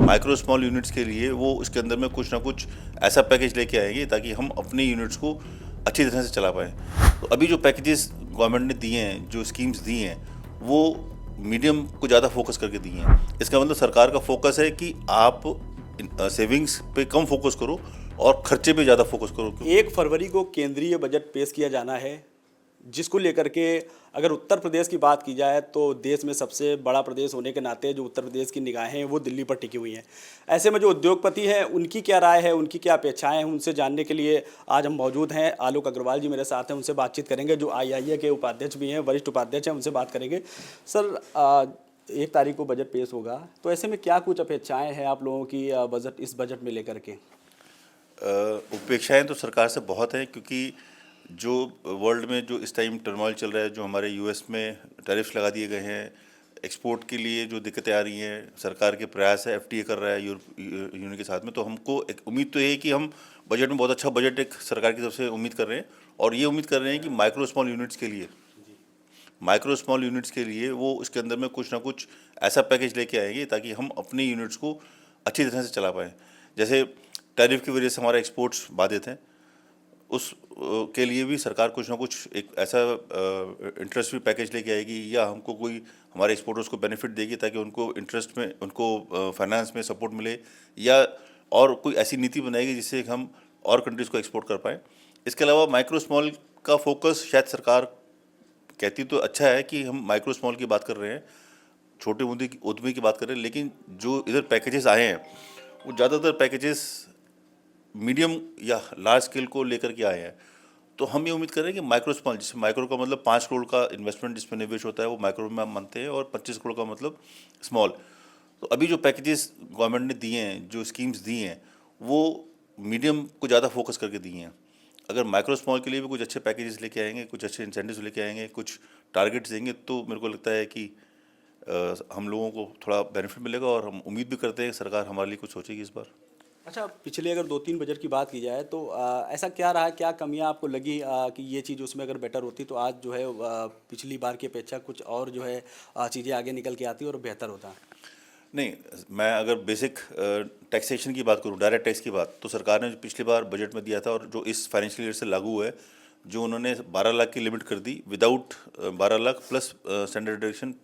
Micro small units के लिए वो उसके अंदर में कुछ ना कुछ ऐसा पैकेज लेके आएंगे ताकि हम अपने यूनिट्स को अच्छी तरह से चला पाएँ। तो अभी जो पैकेजेस गवर्नमेंट ने दिए हैं, जो स्कीम्स दी हैं, वो मीडियम को ज़्यादा फोकस करके दी हैं। इसका मतलब सरकार का फोकस है कि आप सेविंग्स पे कम फोकस करो और खर्चे पे ज़्यादा फोकस करो। 1 फरवरी को केंद्रीय बजट पेश किया जाना है, जिसको लेकर के अगर उत्तर प्रदेश की बात की जाए तो देश में सबसे बड़ा प्रदेश होने के नाते जो उत्तर प्रदेश की निगाहें हैं वो दिल्ली पर टिकी हुई हैं। ऐसे में जो उद्योगपति हैं उनकी क्या राय है, उनकी क्या अपेक्षाएं हैं, उनसे जानने के लिए आज हम मौजूद हैं। आलोक अग्रवाल जी मेरे साथ हैं, उनसे बातचीत करेंगे, जो आईआईए के उपाध्यक्ष भी हैं, वरिष्ठ उपाध्यक्ष हैं, उनसे बात करेंगे। सर, 1 तारीख को बजट पेश होगा, तो ऐसे में क्या कुछ अपेक्षाएँ हैं आप लोगों की इस बजट में लेकर के? अपेक्षाएं तो सरकार से बहुत हैं, क्योंकि जो वर्ल्ड में जो इस टाइम टर्मोइल चल रहा है, जो हमारे यूएस में टैरिफ्स लगा दिए गए हैं, एक्सपोर्ट के लिए जो दिक्कतें आ रही हैं, सरकार के प्रयास है, एफटीए कर रहा है यूनियन के साथ में, तो हमको एक उम्मीद तो ये है कि हम बजट में बहुत अच्छा बजट एक सरकार की तरफ से उम्मीद कर रहे हैं। और ये उम्मीद कर रहे हैं कि माइक्रो स्मॉल यूनिट्स के लिए वो उसके अंदर में कुछ ना कुछ ऐसा पैकेज लेके आएंगे ताकि हम अपने यूनिट्स को अच्छी तरह से चला पाएँ। जैसे टैरिफ की वजह से हमारे एक्सपोर्ट्स बाधित हैं, उस के लिए भी सरकार कुछ ना कुछ एक ऐसा इंटरेस्ट फ्री पैकेज लेके आएगी, या हमको कोई हमारे एक्सपोर्टर्स को बेनिफिट देगी ताकि उनको इंटरेस्ट में, उनको फाइनेंस में सपोर्ट मिले, या और कोई ऐसी नीति बनाएगी जिससे हम और कंट्रीज़ को एक्सपोर्ट कर पाएँ। इसके अलावा माइक्रो स्मॉल का फोकस शायद सरकार कहती तो अच्छा है कि हम माइक्रो स्मॉल की बात कर रहे हैं, छोटे उद्यमी की बात कर रहे हैं, लेकिन जो इधर पैकेजेस आए हैं वो ज़्यादातर पैकेजेस मीडियम या लार्ज स्केल को लेकर के आए हैं। तो हम ये उम्मीद कर रहे हैं कि माइक्रो स्मॉल, जिसमें माइक्रो का मतलब 5 करोड़ का इन्वेस्टमेंट जिसमें निवेश होता है, वो माइक्रो में हम मानते हैं, और 25 करोड़ का मतलब स्मॉल। तो अभी जो पैकेजेस गवर्नमेंट ने दिए हैं, जो स्कीम्स दी हैं, वो मीडियम को ज़्यादा फोकस करके दी हैं। अगर माइक्रो स्मॉल के लिए भी कुछ अच्छे पैकेजेस लेके आएंगे, कुछ अच्छे इंसेंटिव्स लेके आएंगे, कुछ टारगेट्स देंगे, तो मेरे को लगता है कि हम लोगों को थोड़ा बेनिफिट मिलेगा, और हम उम्मीद भी करते हैं कि सरकार हमारे लिए कुछ सोचेगी इस बार। अच्छा, पिछले अगर 2-3 बजट की बात की जाए तो ऐसा क्या रहा, क्या कमियां आपको लगी कि ये चीज़ उसमें अगर बेटर होती तो आज जो है पिछली बार की अपेक्षा कुछ और जो है चीज़ें आगे निकल के आती और बेहतर होता? नहीं, मैं अगर बेसिक टैक्सेशन की बात करूं, डायरेक्ट टैक्स की बात, तो सरकार ने जो पिछली बार बजट में दिया था और जो इस फाइनेंशियल ईयर से लागू है, जो उन्होंने 12 लाख की लिमिट कर दी, without 12 lakh plus standard deduction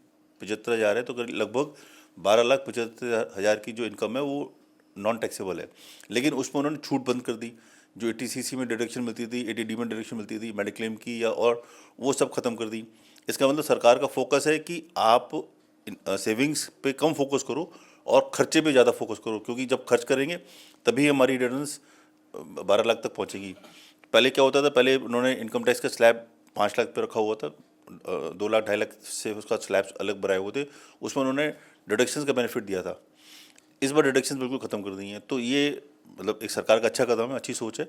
75,000 है, तो लगभग 12,75,000 की जो इनकम है वो नॉन टैक्सेबल है। लेकिन उसमें उन्होंने छूट बंद कर दी। जो एटीसीसी में डिडक्शन मिलती थी, एटीडी में डिडक्शन मिलती थी, मेडिक्लेम की, या और वो सब खत्म कर दी। इसका मतलब सरकार का फोकस है कि आप सेविंग्स पे कम फोकस करो और खर्चे पे ज़्यादा फोकस करो, क्योंकि जब खर्च करेंगे तभी हमारी रिटर्न्स 12 लाख तक पहुंचेगी। पहले क्या होता था, पहले उन्होंने इनकम टैक्स का स्लैब 5 लाख पे रखा हुआ था, 2 लाख 2.5 लाख से उसका स्लैब्स अलग बनाए हुए थे, उसमें उन्होंने डिडक्शंस का बेनिफिट दिया था। इस बार डिडक्शंस बिल्कुल ख़त्म कर दी हैं, तो ये मतलब एक सरकार का अच्छा कदम है, अच्छी सोच है,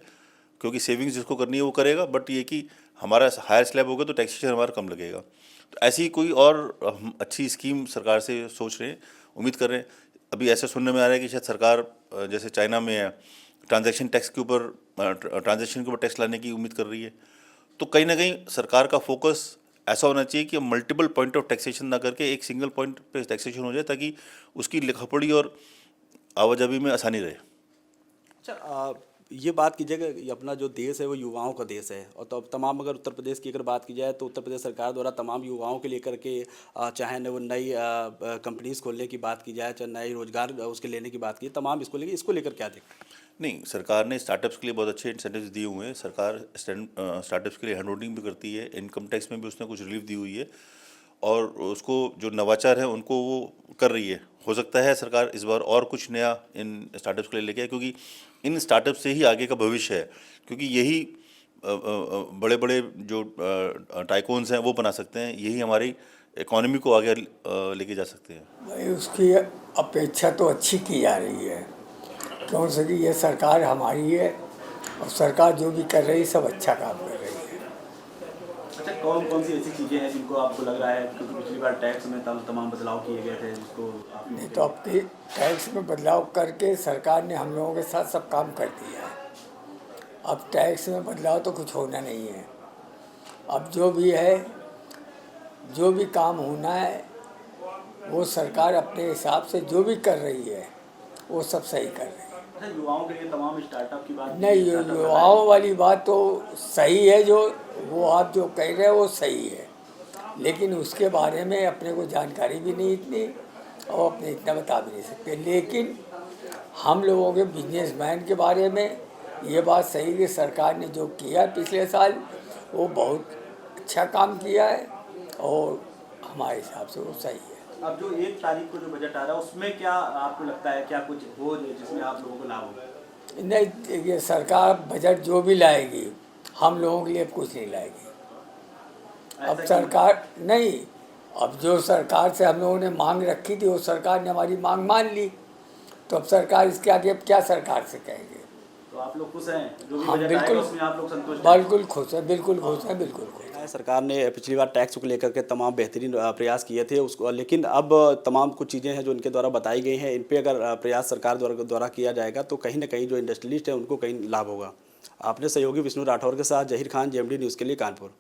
क्योंकि सेविंग्स जिसको करनी है वो करेगा, बट ये कि हमारा हायर स्लैब होगा तो टैक्सेशन हमारा कम लगेगा। तो ऐसी कोई और हम अच्छी स्कीम सरकार से सोच रहे हैं, उम्मीद कर रहे हैं। अभी ऐसा सुनने में आ रहा है कि शायद सरकार जैसे चाइना में है, ट्रांजैक्शन के ऊपर टैक्स लाने की उम्मीद कर रही है। तो कहीं ना कहीं सरकार का फोकस ऐसा होना चाहिए कि मल्टीपल पॉइंट ऑफ टैक्सेशन ना करके एक सिंगल पॉइंट पे टैक्सेशन हो जाए, ताकि उसकी लिखापढ़ी और आवाजाही में आसानी रहे। अच्छा, ये बात कीजिएगा, ये अपना जो देश है वो युवाओं का देश है, और तो तमाम अगर उत्तर प्रदेश की अगर बात की जाए तो उत्तर प्रदेश सरकार द्वारा तमाम युवाओं के लेकर के चाहे न वो नई कंपनीज खोलने की बात की जाए, चाहे नए रोजगार उसके लेने की बात की, तमाम इसको लेकर क्या देखें? नहीं, सरकार ने स्टार्टअप्स के लिए बहुत अच्छे इंसेंटिव्स दिए हुए हैं। सरकार स्टार्टअप्स के लिए हैंड होल्डिंग भी करती है, इनकम टैक्स में भी उसने कुछ रिलीफ दी हुई है, और उसको जो नवाचार है उनको वो कर रही है। हो सकता है सरकार इस बार और कुछ नया इन स्टार्टअप्स के लिए लेके आए, क्योंकि इन स्टार्टअप से ही आगे का भविष्य है, क्योंकि यही बड़े बड़े जो टाइकोन्स हैं वो बना सकते हैं, यही हमारी इकोनॉमी को आगे लेके जा सकते हैं। भाई, उसकी अपेक्षा तो अच्छी की जा रही है, क्यों से कि ये सरकार हमारी है, और सरकार जो भी कर रही है सब अच्छा काम कर रही है। अच्छा, कौन कौन सी ऐसी चीज़ें हैं जिनको आपको लग रहा है, क्योंकि पिछली बार टैक्स में तमाम बदलाव किए गए थे जिसको नहीं तो आपके टैक्स में बदलाव करके सरकार ने हम लोगों के साथ सब काम कर दिया है। अब टैक्स में बदलाव तो कुछ होना नहीं है। अब जो भी है, जो भी काम होना है वो सरकार अपने हिसाब से जो भी कर रही है वो सब सही कर रहे हैं। अच्छा, युवाओं के लिए तमाम स्टार्टअप की बात नहीं, युवाओं वाली बात तो सही है, जो वो आप जो कह रहे हो वो सही है, लेकिन उसके बारे में अपने को जानकारी भी नहीं इतनी, और अपने इतना बता भी नहीं सकते। लेकिन हम लोगों के बिजनेसमैन के बारे में ये बात सही कि सरकार ने जो किया पिछले साल वो बहुत अच्छा काम किया है, और हमारे हिसाब से वो सही है। अब जो 1 तारीख को जो बजट आ रहा है उसमें क्या आपको लगता है, क्या कुछ हो जिसमें आप लोगों को लाभ हो? नहीं, देखिए सरकार बजट जो भी लाएगी हम लोगों के लिए कुछ नहीं लाएगी। अब सरकार नहीं, अब जो सरकार से हम लोगों ने मांग रखी थी वो सरकार ने हमारी मांग मान ली, तो अब सरकार इसके आगे अब क्या सरकार से कहेंगे। तो आप लोग खुश हैं, जो भी हाँ, बजट बिल्कुल। आएगा उसमें आप लोग संतुष्ट हैं? बिल्कुल खुश है, बिल्कुल खुश है, बिल्कुल खुश है। सरकार ने पिछली बार टैक्स को लेकर के तमाम बेहतरीन प्रयास किए थे उसको, लेकिन अब तमाम कुछ चीज़ें हैं जो इनके द्वारा बताई गई हैं, इन पे अगर प्रयास सरकार द्वारा किया जाएगा तो कहीं ना कहीं जो इंडस्ट्रियलिस्ट है उनको कहीं लाभ होगा। आपने सहयोगी विष्णु राठौर के साथ जहीर खान, जेएमडी न्यूज़ के लिए कानपुर।